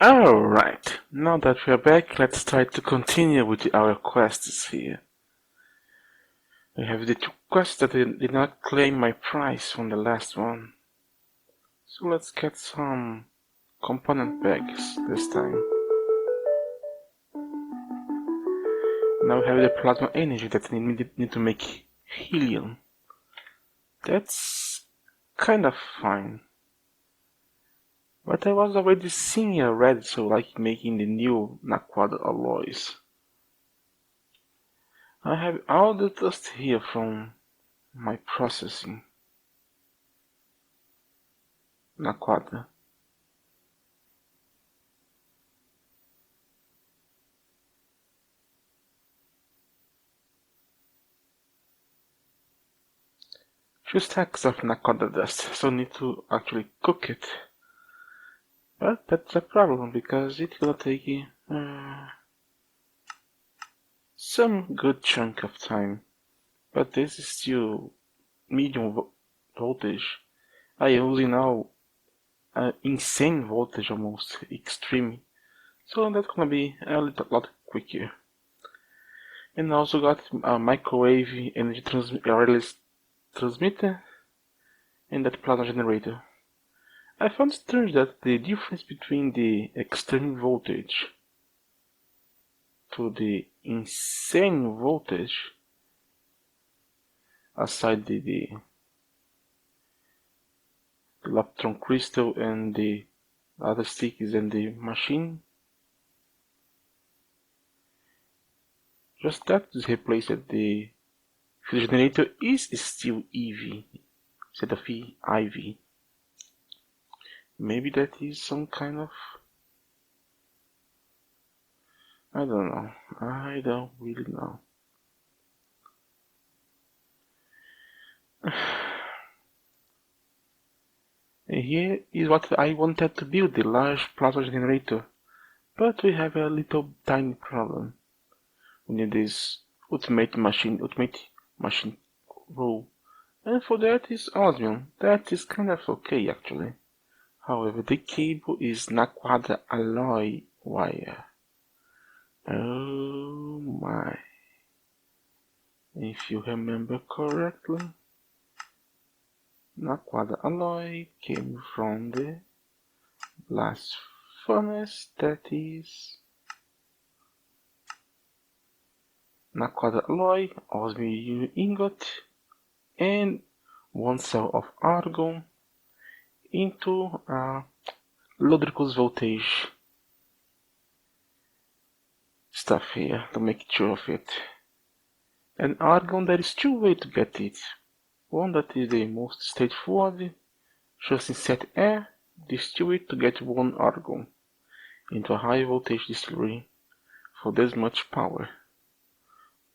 Alright, now that we are back, let's try to continue with our quests here. We have the two quests that did not claim my prize from the last one. So let's get some component bags this time. Now we have the plasma energy that need to make helium. That's kind of fine. But I was already seeing red, so like making the new Naquad alloys. I have all the dust here from my processing. Naquad. Two stacks of Naquad dust, so need to actually cook it. But that's a problem because it's gonna take some good chunk of time. But this is still medium voltage. I using now insane voltage, almost extreme. So that's gonna be a lot quicker. And also got a microwave energy transmitter and that plasma generator. I found strange that the difference between the extreme voltage to the insane voltage, aside the electron crystal and the other sticks in the machine, just that is replaced. The field generator is still EV instead of IV. Maybe that is some kind of, I don't know. I don't really know. Here is what I wanted to build, the large plasma generator. But we have a little tiny problem. We need this ultimate machine rule. And for that is osmium. That is kind of okay actually. However, the cable is Naquad alloy wire. Oh my. If you remember correctly, Naquad alloy came from the blast furnace, that is Naquad alloy, osmium ingot, and one cell of argon into a Lodricus voltage stuff here to make sure of it. And argon, there is two ways to get it. One that is the most straightforward, just insert air, distill it to get one argon into a high voltage distillery for this much power.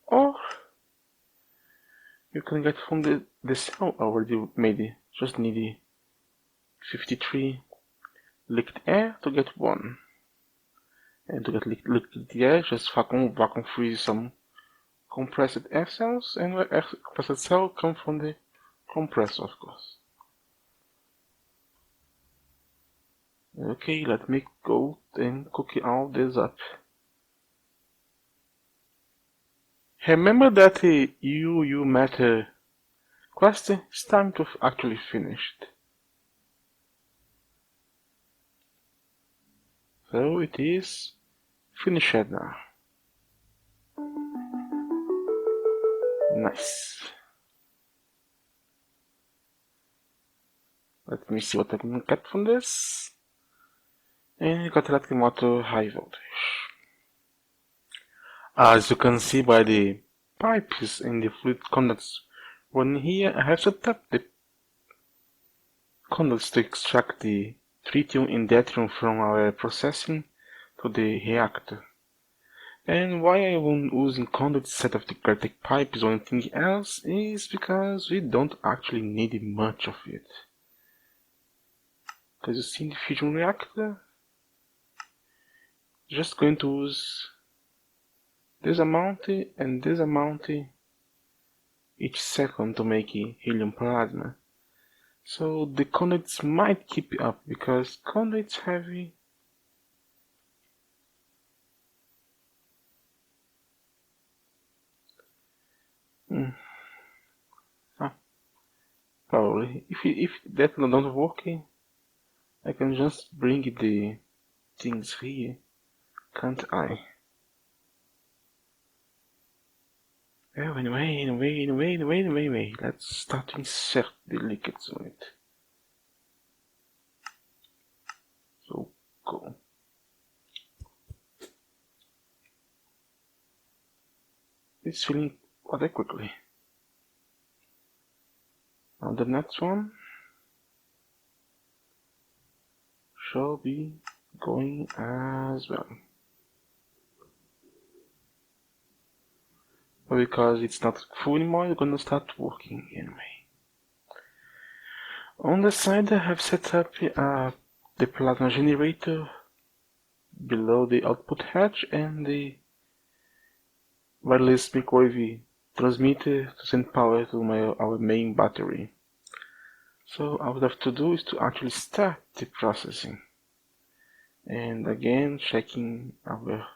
Or you can get from the cell already made, just need 53 liquid air to get one. And to get liquid air, just vacuum freeze some compressed air cells, and the compressed cell come from the compressor, of course. Okay, let me go and cook all this up. Remember that UU matter quest? It's time to actually finish it. So it is finished now. Nice. Let me see what I can get from this. And we got electric motor high voltage. As you can see by the pipes and the fluid conducts running here, I have set up the conducts to extract the tritium and deuterium from our processing to the reactor. And why I am using conduits instead of the Gartec pipes or anything else is because we don't actually need much of it. Because you see in the fusion reactor, just going to use this amount and this amount each second to make helium plasma. So the conduits might keep up because conduits have Probably. If that not working, I can just bring the things here, can't I? Oh, anyway. Let's start to insert the liquids on it. So go. It's filling rather quickly. Now the next one shall be going as well. But because it's not full anymore, it's gonna start working anyway. On the side I have set up the plasma generator below the output hatch and the wireless microwave transmitter to send power to our main battery. So all we have to do is to actually start the processing. And again, checking our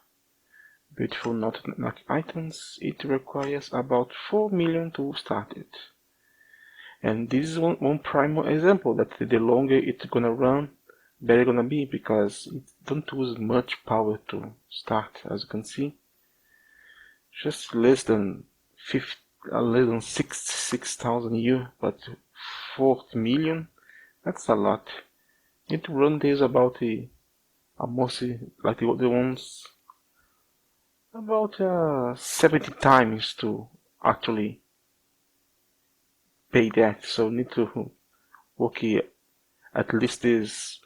beautiful not items, it requires about 4 million to start it. And this is one prime example that the longer it's gonna run, better gonna be, because it don't use much power to start, as you can see. Just less than 66,000 U, but 40 million, that's a lot. Need to run this about almost like the ones about 70 times to actually pay that. So need to work at least this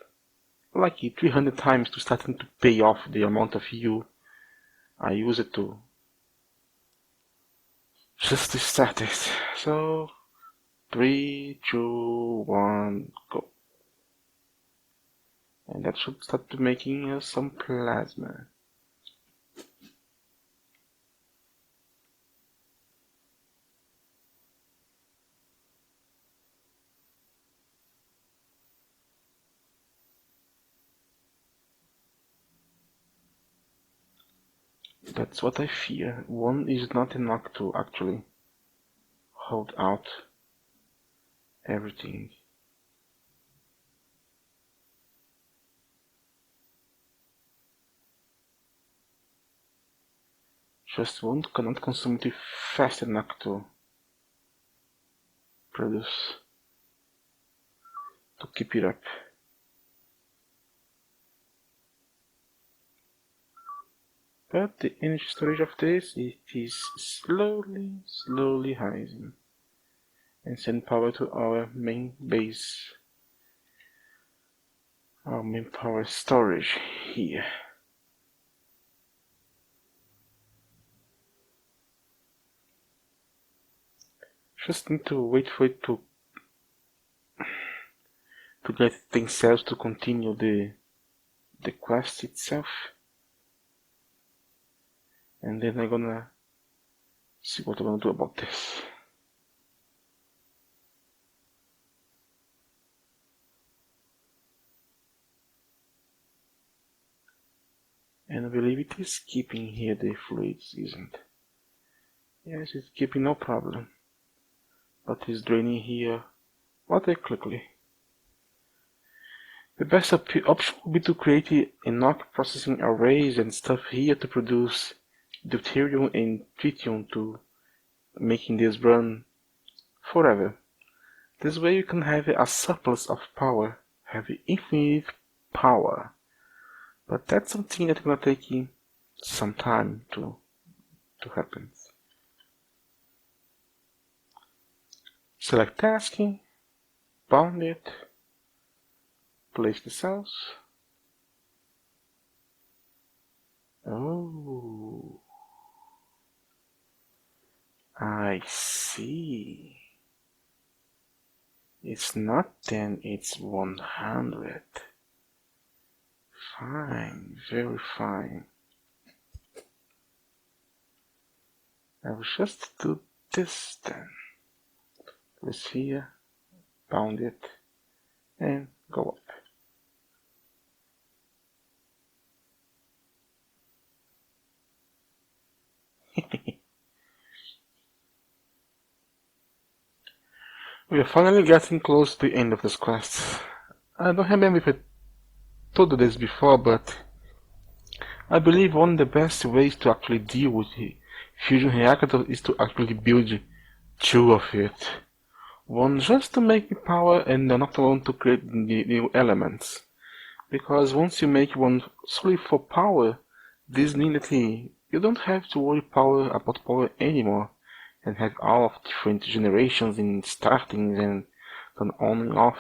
like 300 times to starting to pay off the amount of U I use it to just to start it. So 3, 2, 1, go. And that should start making some plasma. That's what I fear. One is not enough to actually hold out everything. Just one cannot consume it fast enough to produce, to keep it up. But the energy storage of this, it is slowly rising and send power to our main base, our main power storage here. Just need to wait for it to get themselves to continue the quest itself, and then I'm gonna see what I'm gonna do about this. And I believe it is keeping here the fluids, isn't? Yes, it's keeping no problem, but it's draining here rather quickly. The best option would be to create enough processing arrays and stuff here to produce deuterium and tritium to making this run forever. This way you can have a surplus of power, have infinite power. But that's something that's gonna take some time to happen. Select tasking, bound it, place the cells. Oh, I see. It's not 10, it's 100. Fine, very fine. I will just do this then. Place here, bound it, and go up. We are finally getting close to the end of this quest. I don't remember if I told you this before, but I believe one of the best ways to actually deal with the fusion reactor is to actually build two of it. One just to make the power and another one to create the new elements. Because once you make one solely for power, this means that you don't have to worry about power anymore and have all of different generations in starting and turn on and off.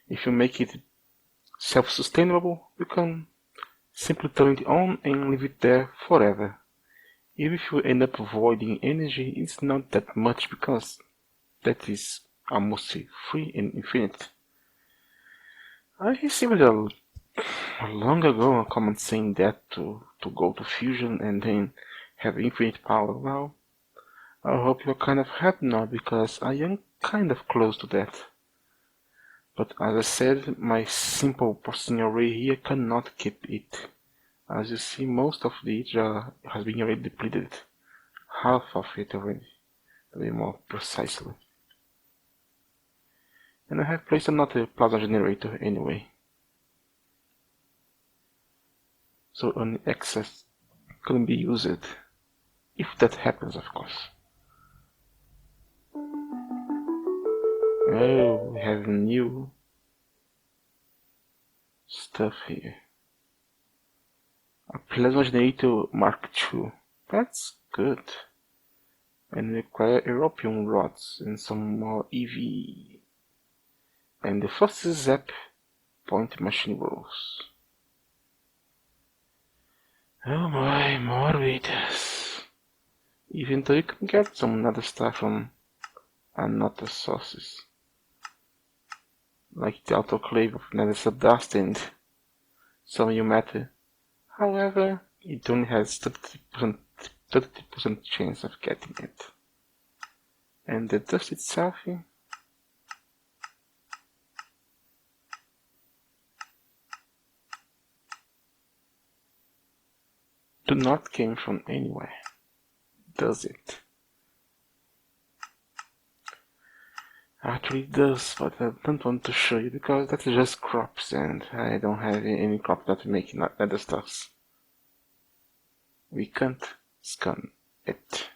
If you make it self-sustainable, you can simply turn it on and leave it there forever. Even if you end up voiding energy, it's not that much because that is almost free and infinite. I received long ago a comment saying that to go to fusion and then have infinite power. Well, I hope you're kind of happy now because I am kind of close to that. But as I said, my simple processing array here cannot keep it. As you see, most of the has been already depleted. Half of it already, to be more precisely. And I have placed another plasma generator anyway. So any excess couldn't be used. If that happens, of course. Oh, we have new stuff here. A plasma generator Mark II. That's good. And require European rods and some more EV. And the first zap point machine rolls. Oh my, more readers. Even though you can get some other stuff from another sources. Like the autoclave of nether subdust and some new matter. However, it only has 30% chance of getting it. And the dust itself do not came from anywhere, does it? Actually it does, but I don't want to show you because that's just crops and I don't have any crop that make other stuffs. We can't scan it.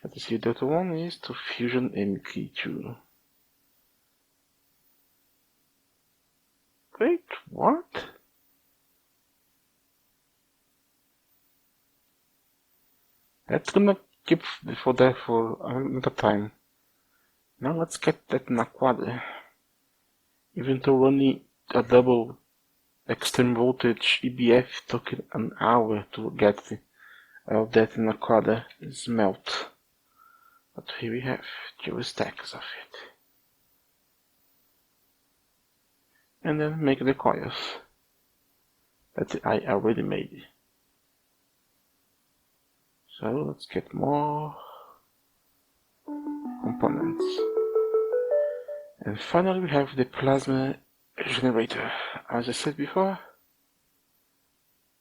Let's see, the other one is to fusion MK2. Wait, what? That's gonna keep for that for another time. Now let's get that in a quad. Even though running a double extreme voltage EBF took an hour to get that in a quad smelt. But here we have 2 stacks of it. And then make the coils that I already made. So let's get more components. And finally we have the plasma generator. As I said before,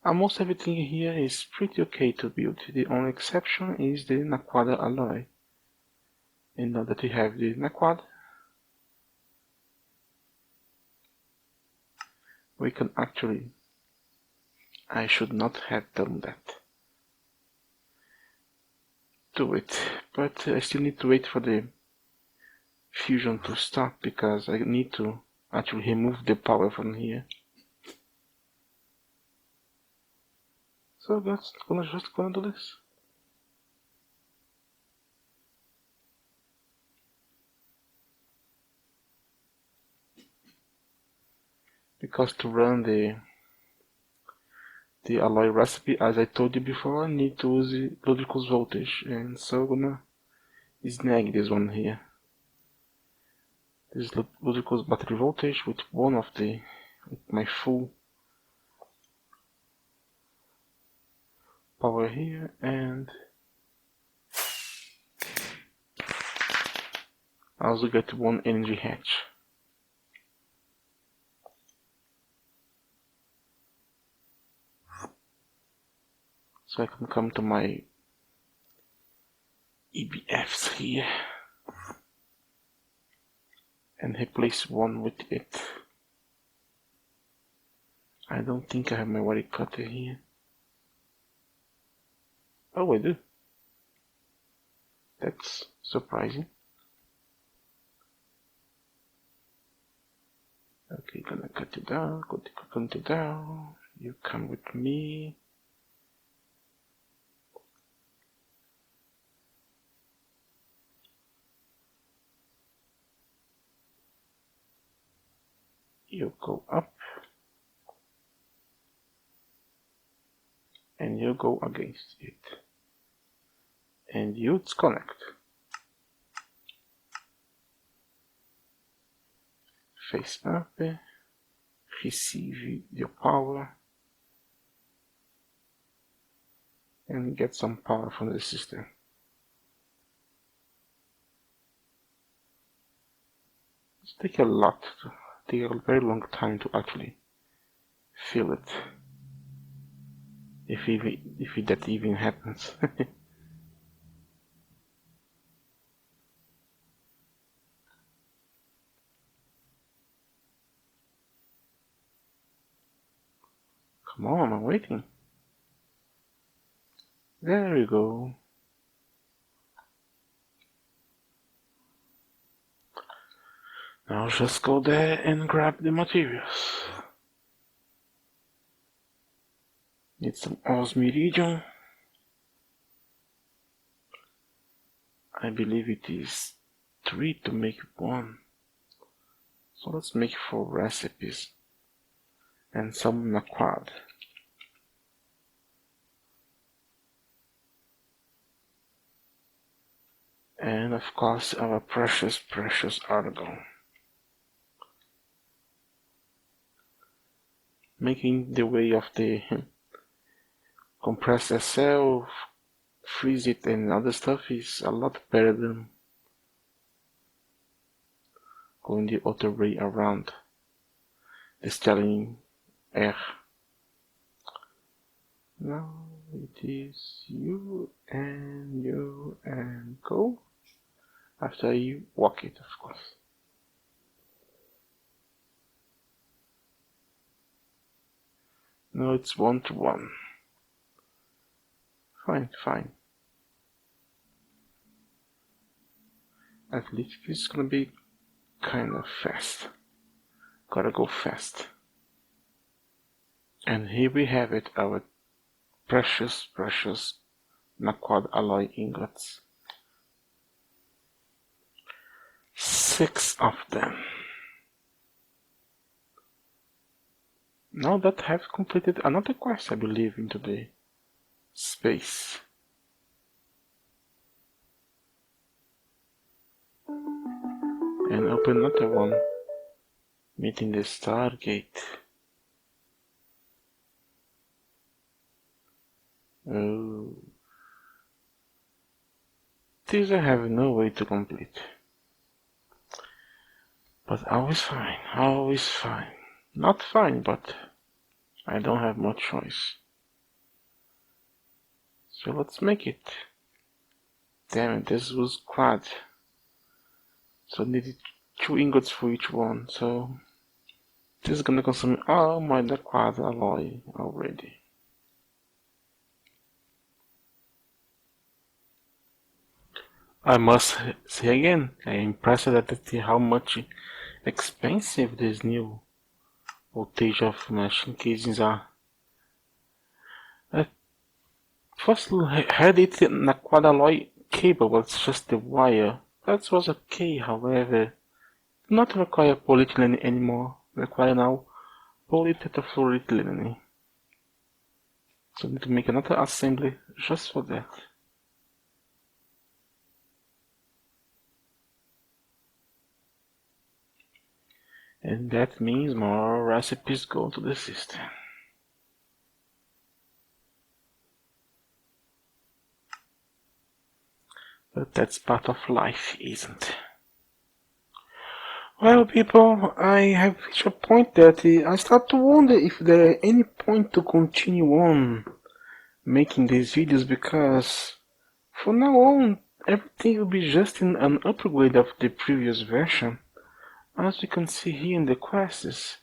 almost everything here is pretty okay to build. The only exception is the Naquad alloy. And now that we have the Naquad, we can actually... I should not have done that. Do it, but I still need to wait for the fusion to stop because I need to actually remove the power from here. So that's just gonna do this. Because to run the alloy recipe, as I told you before, I need to use Ludwig's voltage, and so I'm gonna snag this one here. This is Ludwig's battery voltage with my full power here, and I also get one energy hatch. So I can come to my EBFs here and replace one with it. I don't think I have my wire cutter here. Oh, I do. That's surprising. Okay, gonna cut you down, cut you down. You come with me. You go up. And you go against it. And you disconnect. Face up. Receive your power. And get some power from the system. It's take a very long time to actually feel it. If that even happens. Come on, I'm waiting. There you go. Now just go there and grab the materials. Need some osmiridium. I believe it is 3 to make 1. So let's make 4 recipes. And some naquad. And of course our precious argon. Making the way of the compressed SL, freeze it and other stuff is a lot better than going the other way around. Distilling air. Now it is you and go. After you walk it, of course. No, it's 1 to 1. Fine. At least it's gonna be kind of fast. Gotta go fast. And here we have it, our precious naquad alloy ingots. 6 of them. Now that have completed another quest, I believe, into the space. And open another one, meeting the Stargate. Oh. This I have no way to complete. But always fine. Not fine, but I don't have much choice. So let's make it. Damn it, this was quad. So I needed 2 ingots for each one, so this is gonna consume all my quad alloy already. I must say again, I am impressed at how much expensive these new voltage of machine casings are. I first had it in a quad alloy cable, but it's just the wire. That was okay, however, not require polyethylene anymore, require now polytetrafluoroethylene. So I need to make another assembly just for that. And that means more recipes go to the system. But that's part of life, isn't it? Well, people, I have reached a point that I start to wonder if there is any point to continue on making these videos because from now on everything will be just in an upgrade of the previous version. As we can see here in the quests,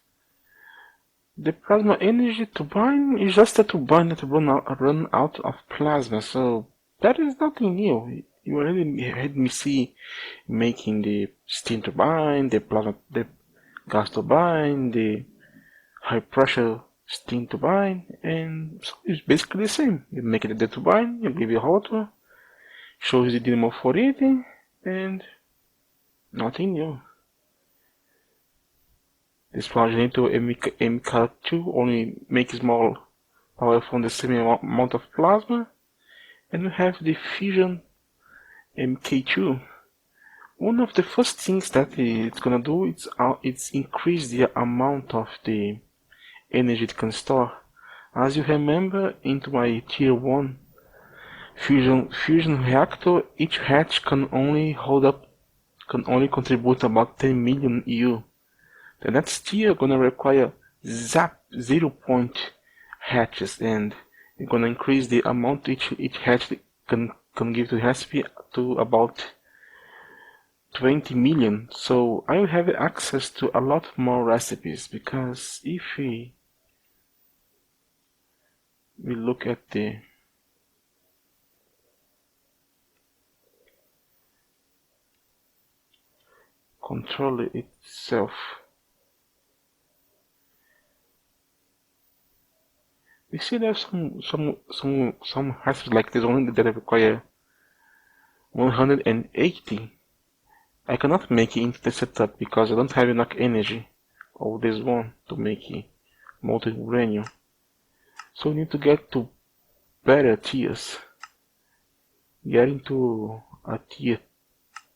the plasma energy turbine is just a turbine that run out of plasma, so that is nothing new. You already had me see making the steam turbine, the gas turbine, the high pressure steam turbine, and so it's basically the same. You make it the turbine, you give it water, shows the dynamo 480, and nothing new. This progenitor MK2 only makes more power from the same amount of plasma, and we have the fusion MK2. One of the first things that it's gonna do is increase the amount of the energy it can store. As you remember, into my tier 1 fusion reactor, each hatch can only contribute about 10 million EU. The next tier gonna require 0 point hatches, and you're gonna increase the amount each hatch can give to the recipe to about 20 million. So I will have access to a lot more recipes, because if we look at the controller itself, we see there's some recipes like this one that require 180. I cannot make it into the setup because I don't have enough energy of this one to make it molten uranium. So we need to get to better tiers. Getting to a tier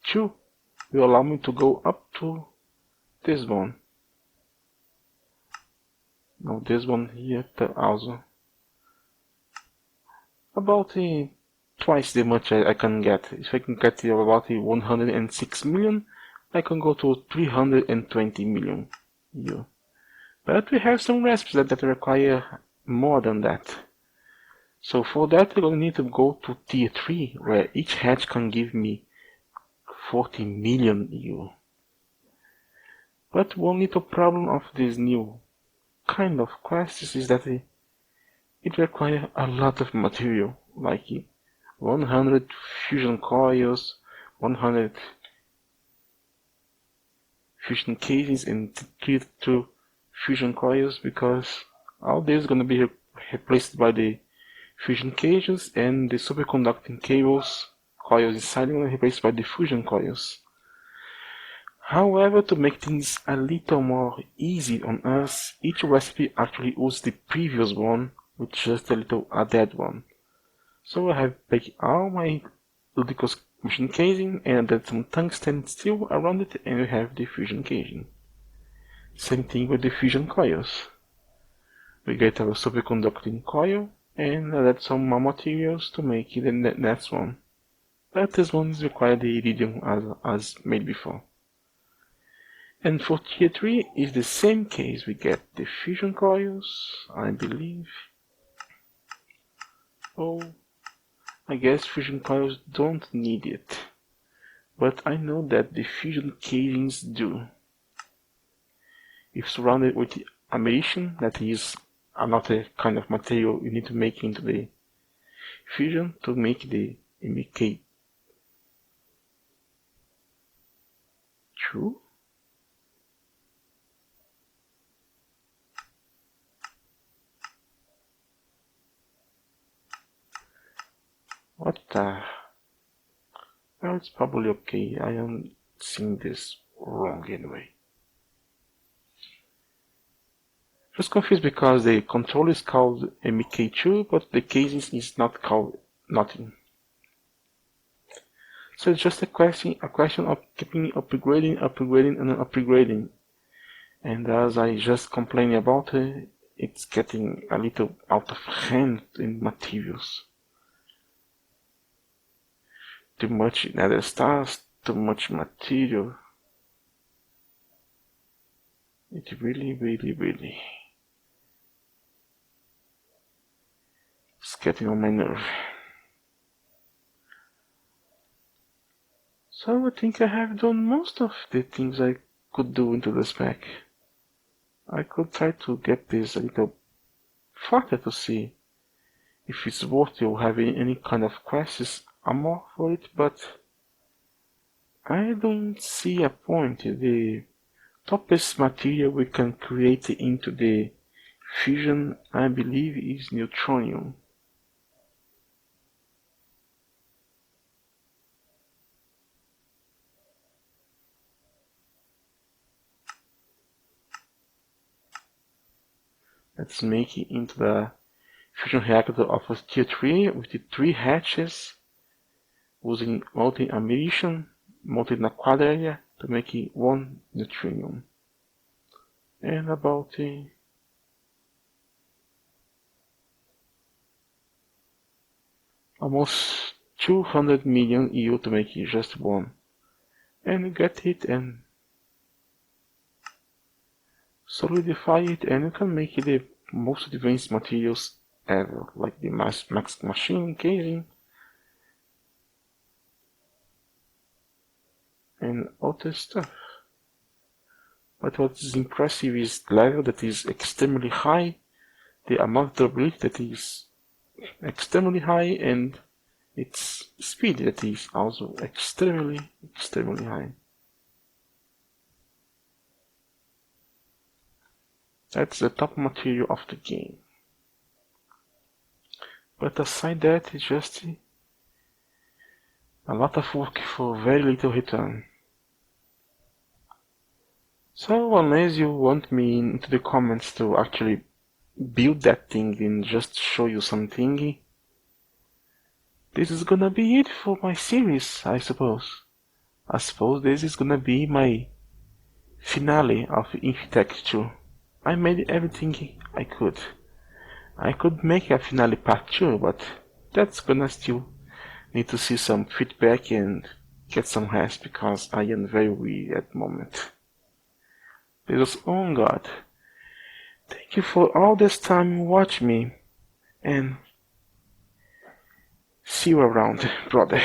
2 will allow me to go up to this one. Now this one here also. About twice the much I can get. If I can get about 106 million, I can go to 320 million EU. But we have some recipes that require more than that. So for that we're going to need to go to tier 3, where each hatch can give me 40 million EU. But one little problem of this new kind of quests is that it requires a lot of material, like 100 fusion coils, 100 fusion casings, and 32 fusion coils, because all this is going to be replaced by the fusion cages, and the superconducting coils inside are going to be replaced by the fusion coils. However, to make things a little more easy on us, each recipe actually uses the previous one with just a little added one. So I have taken all my ludicrous machine casing and added some tungsten steel around it, and we have the fusion casing. Same thing with the fusion coils. We get our superconducting coil and add some more materials to make it the next one. But this one is required the iridium as made before. And for tier 3 is the same case. We get the fusion coils, I believe. Oh, I guess fusion coils don't need it, but I know that the fusion casings do. If surrounded with americium, that is another kind of material you need to make into the fusion to make the MK2. What the? Well, it's probably okay. I am seeing this wrong anyway. Just confused because the controller is called MK2, but the casing is not called nothing. So it's just a question of keeping upgrading, and upgrading. And as I just complained about it, it's getting a little out of hand in materials. Too much nether stars, too much material. It really getting on my nerve. So I think I have done most of the things I could do into the spec. I could try to get this a little further to see if it's worth you having any kind of crisis ammo for it, but I don't see a point. The toughest material we can create into the fusion, I believe, is neutronium. Let's make it into the fusion reactor of a tier 3 with the 3 hatches, using multi-emission, mounted in a quad area to make it 1 neutronium. And about almost 200 million EU to make it just 1. And you get it and solidify it, and you can make it the most advanced materials ever, like the max machine casing and other stuff. But what is impressive is the level that is extremely high, the amount of durability that is extremely high, and its speed that is also extremely high. That's the top material of the game. But aside that, it's just a lot of work for very little return. So unless you want me into the comments to actually build that thing and just show you something, this is gonna be it for my series, I suppose. I suppose this is gonna be my finale of InfiTech 2. I made everything I could. I could make a finale part 2, but that's gonna still need to see some feedback and get some rest because I am very weak at the moment. Because, oh God, thank you for all this time you watch me, and see you around, brother.